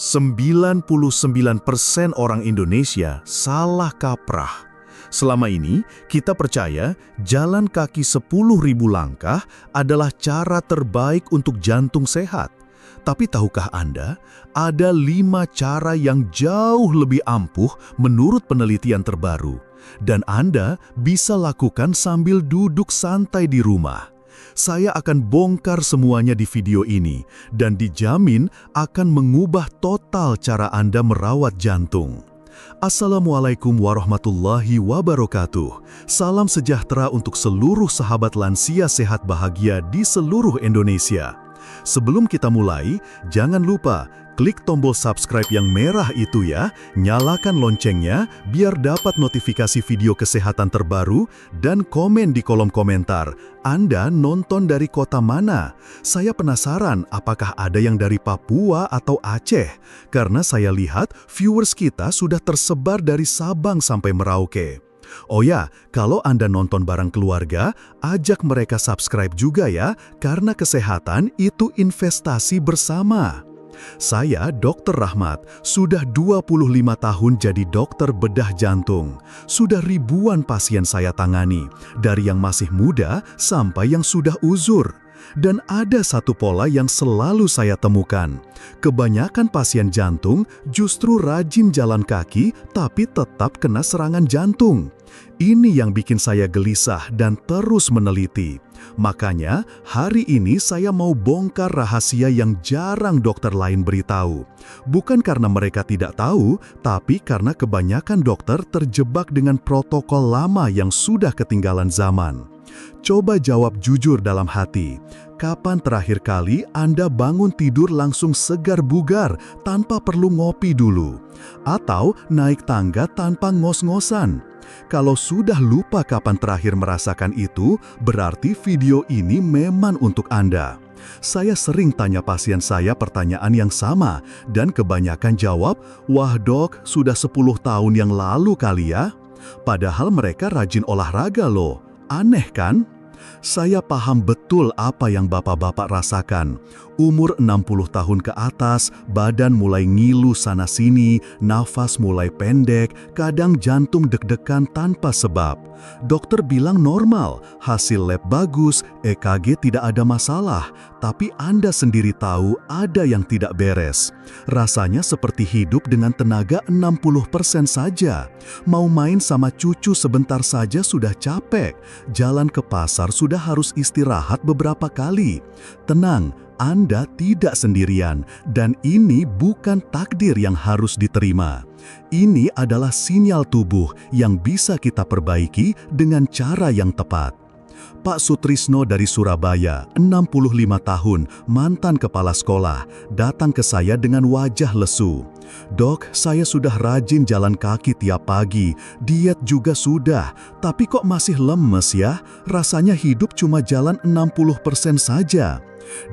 99% orang Indonesia salah kaprah. Selama ini, kita percaya jalan kaki 10.000 langkah adalah cara terbaik untuk jantung sehat. Tapi tahukah Anda, ada 5 cara yang jauh lebih ampuh menurut penelitian terbaru. Dan Anda bisa lakukan sambil duduk santai di rumah. Saya akan bongkar semuanya di video ini dan dijamin akan mengubah total cara Anda merawat jantung. Assalamualaikum warahmatullahi wabarakatuh. Salam sejahtera untuk seluruh sahabat lansia sehat bahagia di seluruh Indonesia. Sebelum kita mulai, jangan lupa klik tombol subscribe yang merah itu ya, nyalakan loncengnya biar dapat notifikasi video kesehatan terbaru, dan komen di kolom komentar, Anda nonton dari kota mana? Saya penasaran apakah ada yang dari Papua atau Aceh, karena saya lihat viewers kita sudah tersebar dari Sabang sampai Merauke. Oh ya, kalau Anda nonton bareng keluarga, ajak mereka subscribe juga ya, karena kesehatan itu investasi bersama. Saya Dr. Rahmat, sudah 25 tahun jadi dokter bedah jantung. Sudah ribuan pasien saya tangani, dari yang masih muda sampai yang sudah uzur. Dan ada satu pola yang selalu saya temukan. Kebanyakan pasien jantung justru rajin jalan kaki tapi tetap kena serangan jantung. Ini yang bikin saya gelisah dan terus meneliti. Makanya, hari ini saya mau bongkar rahasia yang jarang dokter lain beritahu. Bukan karena mereka tidak tahu, tapi karena kebanyakan dokter terjebak dengan protokol lama yang sudah ketinggalan zaman. Coba jawab jujur dalam hati. Kapan terakhir kali Anda bangun tidur langsung segar bugar tanpa perlu ngopi dulu? Atau naik tangga tanpa ngos-ngosan? Kalau sudah lupa kapan terakhir merasakan itu, berarti video ini memang untuk Anda. Saya sering tanya pasien saya pertanyaan yang sama, dan kebanyakan jawab, "Wah dok, sudah 10 tahun yang lalu kali ya." Padahal mereka rajin olahraga loh. Aneh kan? Saya paham betul apa yang bapak-bapak rasakan. Umur 60 tahun ke atas, badan mulai ngilu sana-sini, nafas mulai pendek, kadang jantung deg-degan tanpa sebab. Dokter bilang normal, hasil lab bagus, EKG tidak ada masalah, tapi Anda sendiri tahu ada yang tidak beres. Rasanya seperti hidup dengan tenaga 60% saja. Mau main sama cucu sebentar saja sudah capek, jalan ke pasar sudah harus istirahat beberapa kali. Tenang, Anda tidak sendirian, dan ini bukan takdir yang harus diterima. Ini adalah sinyal tubuh yang bisa kita perbaiki dengan cara yang tepat. Pak Sutrisno dari Surabaya, 65 tahun, mantan kepala sekolah, datang ke saya dengan wajah lesu. "Dok, saya sudah rajin jalan kaki tiap pagi, diet juga sudah, tapi kok masih lemes ya? Rasanya hidup cuma jalan 60% saja."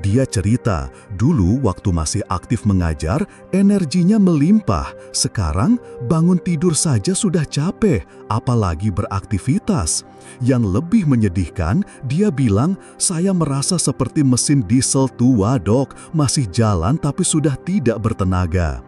Dia cerita, dulu waktu masih aktif mengajar, energinya melimpah. Sekarang bangun tidur saja sudah capek, apalagi beraktivitas. Yang lebih menyedihkan, dia bilang, "Saya merasa seperti mesin diesel tua dok, masih jalan tapi sudah tidak bertenaga."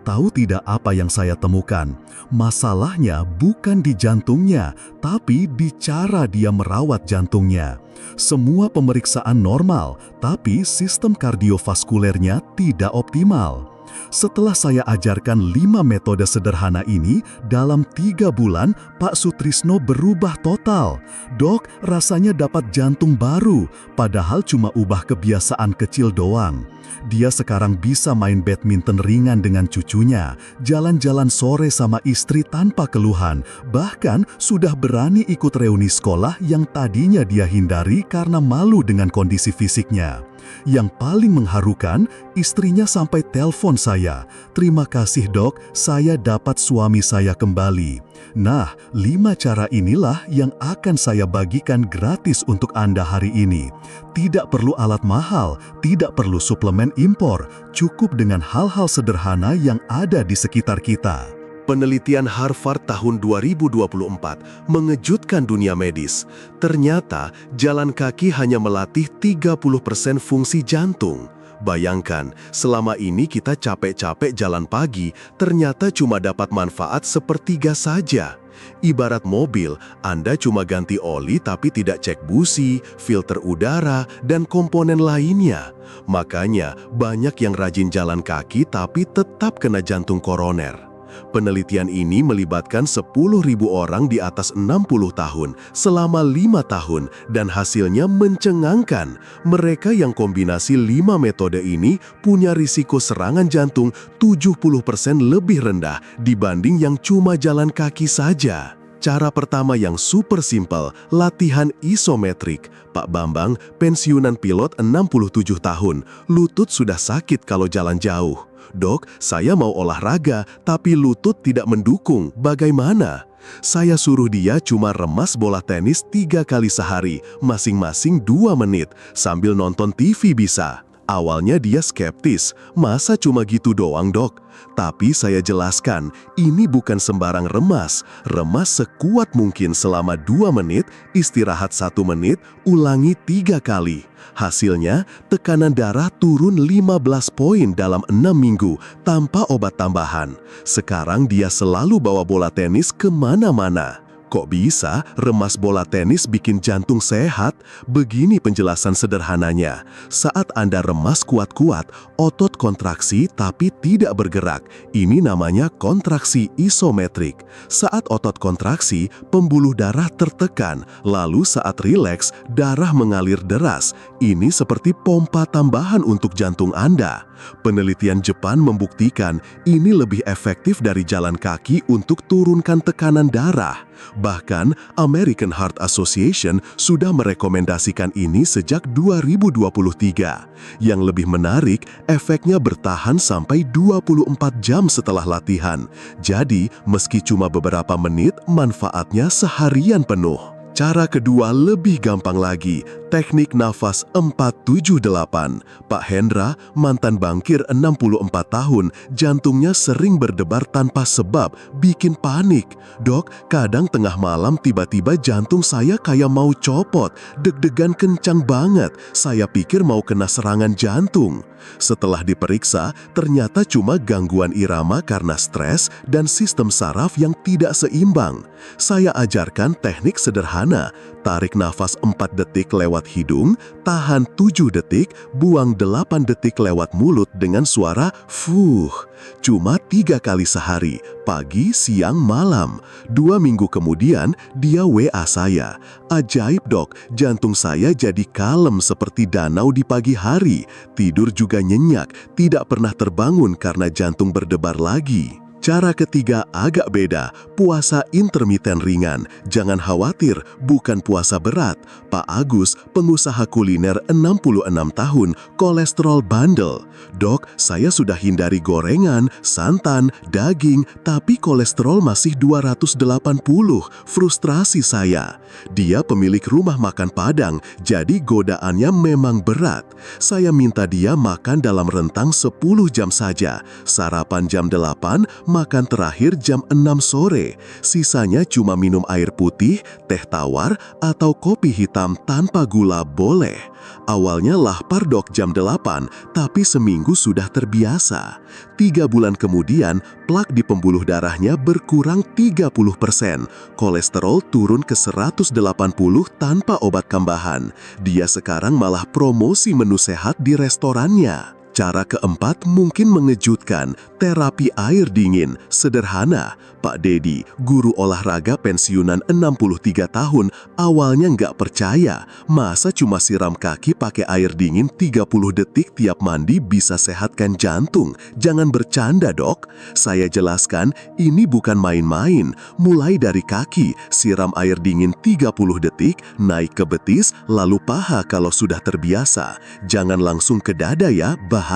Tahu tidak apa yang saya temukan? Masalahnya bukan di jantungnya, tapi di cara dia merawat jantungnya. Semua pemeriksaan normal, tapi sistem kardiovaskulernya tidak optimal. Setelah saya ajarkan 5 metode sederhana ini, dalam 3 bulan Pak Sutrisno berubah total. "Dok, rasanya dapat jantung baru, padahal cuma ubah kebiasaan kecil doang." Dia sekarang bisa main badminton ringan dengan cucunya, jalan-jalan sore sama istri tanpa keluhan, bahkan sudah berani ikut reuni sekolah yang tadinya dia hindari karena malu dengan kondisi fisiknya. Yang paling mengharukan, istrinya sampai telepon saya, "Terima kasih dok, saya dapat suami saya kembali." Nah, 5 cara inilah yang akan saya bagikan gratis untuk Anda hari ini. Tidak perlu alat mahal, tidak perlu suplemen impor, cukup dengan hal-hal sederhana yang ada di sekitar kita. Penelitian Harvard tahun 2024 mengejutkan dunia medis. Ternyata jalan kaki hanya melatih 30% fungsi jantung. Bayangkan, selama ini kita capek-capek jalan pagi, ternyata cuma dapat manfaat sepertiga saja. Ibarat mobil, Anda cuma ganti oli tapi tidak cek busi, filter udara, dan komponen lainnya. Makanya, banyak yang rajin jalan kaki tapi tetap kena jantung koroner. Penelitian ini melibatkan 10.000 orang di atas 60 tahun selama 5 tahun dan hasilnya mencengangkan. Mereka yang kombinasi 5 metode ini punya risiko serangan jantung 70% lebih rendah dibanding yang cuma jalan kaki saja. Cara pertama yang super simple, latihan isometrik. Pak Bambang, pensiunan pilot 67 tahun, lutut sudah sakit kalau jalan jauh. Dok, saya mau olahraga, tapi lutut tidak mendukung. Bagaimana? Saya suruh dia cuma remas bola tenis 3 kali sehari, masing-masing 2 menit, sambil nonton TV bisa. Awalnya dia skeptis, masa cuma gitu doang dok? Tapi saya jelaskan, ini bukan sembarang remas. Remas sekuat mungkin selama 2 menit, istirahat 1 menit, ulangi 3 kali. Hasilnya, tekanan darah turun 15 poin dalam 6 minggu tanpa obat tambahan. Sekarang dia selalu bawa bola tenis kemana-mana. Kok bisa remas bola tenis bikin jantung sehat? Begini penjelasan sederhananya. Saat Anda remas kuat-kuat, otot kontraksi tapi tidak bergerak. Ini namanya kontraksi isometrik. Saat otot kontraksi, pembuluh darah tertekan. Lalu saat rileks, darah mengalir deras. Ini seperti pompa tambahan untuk jantung Anda. Penelitian Jepang membuktikan ini lebih efektif dari jalan kaki untuk turunkan tekanan darah. Bahkan, American Heart Association sudah merekomendasikan ini sejak 2023. Yang lebih menarik, efeknya bertahan sampai 24 jam setelah latihan. Jadi, meski cuma beberapa menit, manfaatnya seharian penuh. Cara kedua lebih gampang lagi, teknik nafas 478. Pak Hendra, mantan bankir 64 tahun, jantungnya sering berdebar tanpa sebab, bikin panik. Dok, kadang tengah malam tiba-tiba jantung saya kayak mau copot, deg-degan kencang banget, saya pikir mau kena serangan jantung. Setelah diperiksa, ternyata cuma gangguan irama karena stres dan sistem saraf yang tidak seimbang. Saya ajarkan teknik sederhana, tarik nafas 4 detik lewat hidung, tahan 7 detik, buang 8 detik lewat mulut dengan suara fuh. Cuma 3 kali sehari, pagi, siang, malam. 2 minggu kemudian, dia WA saya. Ajaib dok, jantung saya jadi kalem seperti danau di pagi hari. Tidur juga nyenyak, tidak pernah terbangun karena jantung berdebar lagi. Cara ketiga agak beda, puasa intermiten ringan. Jangan khawatir, bukan puasa berat. Pak Agus, pengusaha kuliner 66 tahun, kolesterol bandel. Dok, saya sudah hindari gorengan, santan, daging, tapi kolesterol masih 280. Frustrasi saya. Dia pemilik rumah makan Padang, jadi godaannya memang berat. Saya minta dia makan dalam rentang 10 jam saja. Sarapan jam 8, makan terakhir jam 6 sore. Sisanya cuma minum air putih, teh tawar, atau kopi hitam tanpa gula boleh. Awalnya lapar dok jam 8, tapi seminggu sudah terbiasa. 3 bulan kemudian, plak di pembuluh darahnya berkurang 30%. Kolesterol turun ke 180 tanpa obat tambahan. Dia sekarang malah promosi menu sehat di restorannya. Cara keempat mungkin mengejutkan, terapi air dingin. Sederhana, Pak Dedi, guru olahraga pensiunan 63 tahun, awalnya nggak percaya. Masa cuma siram kaki pakai air dingin 30 detik tiap mandi bisa sehatkan jantung? Jangan bercanda dok. Saya jelaskan, ini bukan main-main. Mulai dari kaki, siram air dingin 30 detik, naik ke betis, lalu paha kalau sudah terbiasa. Jangan langsung ke dada ya, bahaya.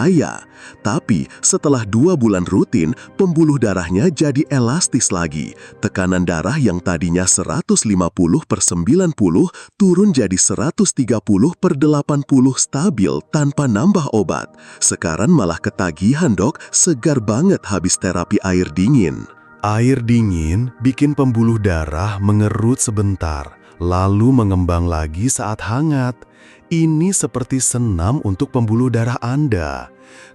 Tapi setelah 2 bulan rutin, pembuluh darahnya jadi elastis lagi. Tekanan darah yang tadinya 150/90 turun jadi 130/80 stabil tanpa nambah obat. Sekarang malah ketagihan dok, segar banget habis terapi air dingin. Air dingin bikin pembuluh darah mengerut sebentar, lalu mengembang lagi saat hangat. Ini seperti senam untuk pembuluh darah Anda.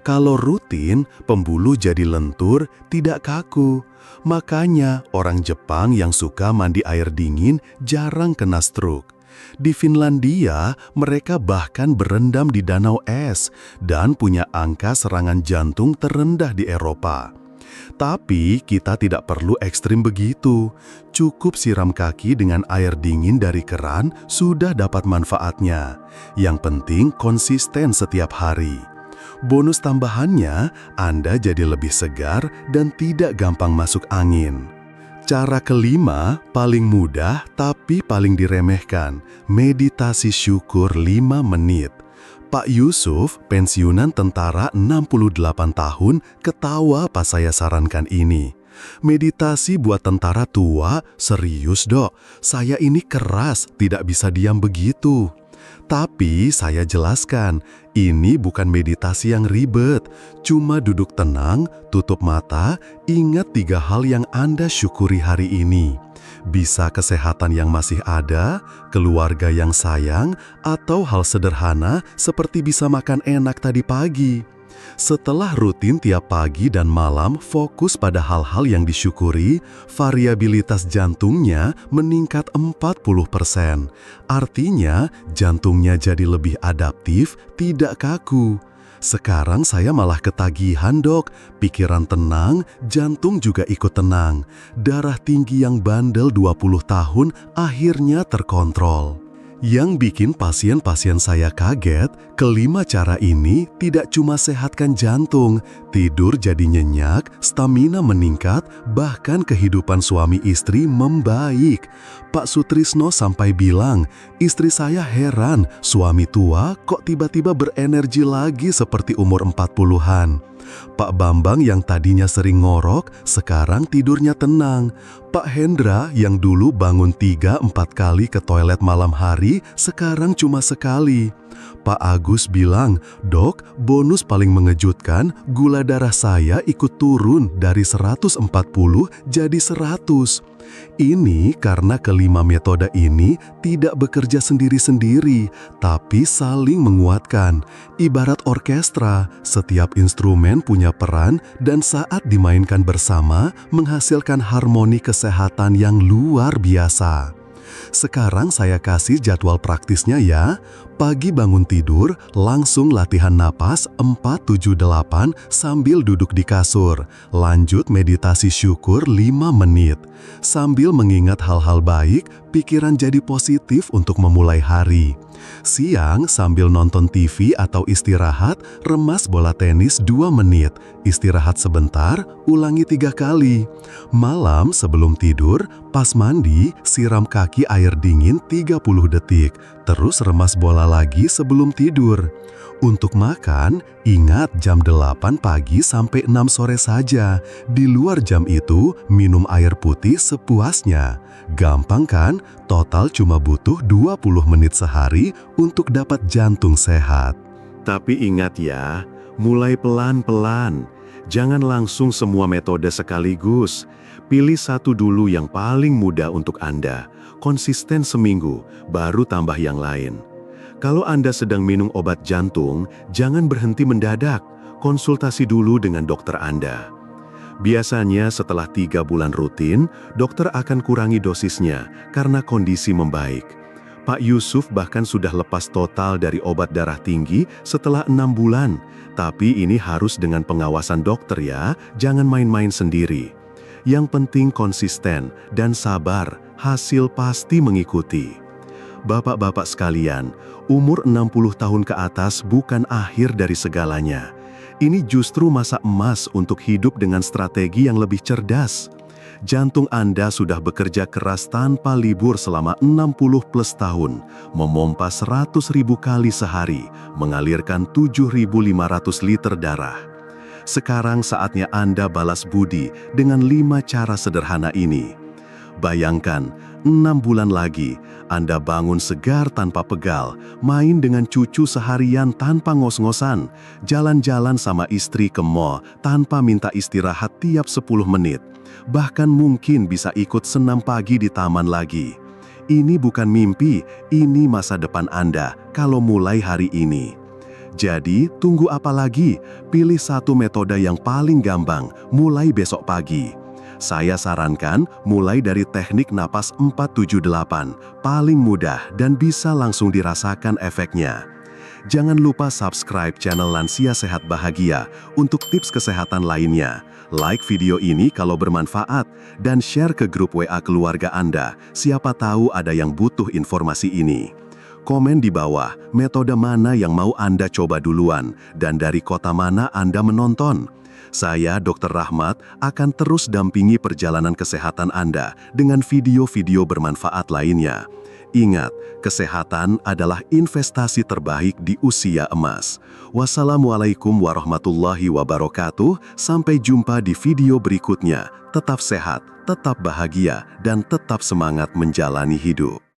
Kalau rutin, pembuluh jadi lentur, tidak kaku. Makanya orang Jepang yang suka mandi air dingin jarang kena stroke. Di Finlandia, mereka bahkan berendam di danau es dan punya angka serangan jantung terendah di Eropa. Tapi kita tidak perlu ekstrim begitu. Cukup siram kaki dengan air dingin dari keran sudah dapat manfaatnya. Yang penting konsisten setiap hari. Bonus tambahannya, Anda jadi lebih segar dan tidak gampang masuk angin. Cara kelima, paling mudah tapi paling diremehkan, meditasi syukur 5 menit. Pak Yusuf, pensiunan tentara 68 tahun, ketawa pas saya sarankan ini. Meditasi buat tentara tua, serius dok, saya ini keras, tidak bisa diam begitu. Tapi saya jelaskan, ini bukan meditasi yang ribet, cuma duduk tenang, tutup mata, ingat 3 hal yang Anda syukuri hari ini. Bisa kesehatan yang masih ada, keluarga yang sayang, atau hal sederhana seperti bisa makan enak tadi pagi. Setelah rutin tiap pagi dan malam fokus pada hal-hal yang disyukuri, variabilitas jantungnya meningkat 40%. Artinya, jantungnya jadi lebih adaptif, tidak kaku. Sekarang saya malah ketagihan dok, pikiran tenang, jantung juga ikut tenang. Darah tinggi yang bandel 20 tahun akhirnya terkontrol. Yang bikin pasien-pasien saya kaget, kelima cara ini tidak cuma sehatkan jantung, tidur jadi nyenyak, stamina meningkat, bahkan kehidupan suami istri membaik. Pak Sutrisno sampai bilang, istri saya heran, suami tua kok tiba-tiba berenergi lagi seperti umur 40-an. Pak Bambang yang tadinya sering ngorok, sekarang tidurnya tenang. Pak Hendra yang dulu bangun 3-4 kali ke toilet malam hari, sekarang cuma sekali. Pak Agus bilang, dok, bonus paling mengejutkan, gula darah saya ikut turun dari 140 jadi 100. Ini karena kelima metode ini tidak bekerja sendiri-sendiri, tapi saling menguatkan. Ibarat orkestra, setiap instrumen punya peran dan saat dimainkan bersama menghasilkan harmoni kesehatan yang luar biasa. Sekarang saya kasih jadwal praktisnya ya. Pagi bangun tidur, langsung latihan napas 4-7-8 sambil duduk di kasur. Lanjut meditasi syukur 5 menit. Sambil mengingat hal-hal baik, pikiran jadi positif untuk memulai hari. Siang sambil nonton TV atau istirahat, remas bola tenis 2 menit. Istirahat sebentar, ulangi 3 kali. Malam sebelum tidur, pas mandi, siram kaki air dingin 30 detik. Terus remas bola lagi sebelum tidur. Untuk makan, ingat jam 8 pagi sampai 6 sore saja. Di luar jam itu, minum air putih sepuasnya. Gampang kan? Total cuma butuh 20 menit sehari untuk dapat jantung sehat. Tapi ingat ya, mulai pelan-pelan. Jangan langsung semua metode sekaligus. Pilih satu dulu yang paling mudah untuk Anda. Konsisten seminggu, baru tambah yang lain. Kalau Anda sedang minum obat jantung, jangan berhenti mendadak. Konsultasi dulu dengan dokter Anda. Biasanya setelah 3 bulan rutin, dokter akan kurangi dosisnya karena kondisi membaik. Pak Yusuf bahkan sudah lepas total dari obat darah tinggi setelah 6 bulan. Tapi ini harus dengan pengawasan dokter ya, jangan main-main sendiri. Yang penting konsisten dan sabar, hasil pasti mengikuti. Bapak-bapak sekalian, umur 60 tahun ke atas bukan akhir dari segalanya. Ini justru masa emas untuk hidup dengan strategi yang lebih cerdas. Jantung Anda sudah bekerja keras tanpa libur selama 60 plus tahun, memompa 100.000 kali sehari, mengalirkan 7.500 liter darah. Sekarang saatnya Anda balas budi dengan 5 cara sederhana ini. Bayangkan, 6 bulan lagi, Anda bangun segar tanpa pegal, main dengan cucu seharian tanpa ngos-ngosan, jalan-jalan sama istri ke mall tanpa minta istirahat tiap 10 menit. Bahkan mungkin bisa ikut senam pagi di taman lagi. Ini bukan mimpi, ini masa depan Anda kalau mulai hari ini. Jadi, tunggu apa lagi? Pilih satu metode yang paling gampang, mulai besok pagi. Saya sarankan mulai dari teknik napas 478, paling mudah dan bisa langsung dirasakan efeknya. Jangan lupa subscribe channel Lansia Sehat Bahagia untuk tips kesehatan lainnya. Like video ini kalau bermanfaat, dan share ke grup WA keluarga Anda, siapa tahu ada yang butuh informasi ini. Komen di bawah, metode mana yang mau Anda coba duluan, dan dari kota mana Anda menonton. Saya, Dr. Rahmat, akan terus dampingi perjalanan kesehatan Anda dengan video-video bermanfaat lainnya. Ingat, kesehatan adalah investasi terbaik di usia emas. Wassalamualaikum warahmatullahi wabarakatuh. Sampai jumpa di video berikutnya. Tetap sehat, tetap bahagia, dan tetap semangat menjalani hidup.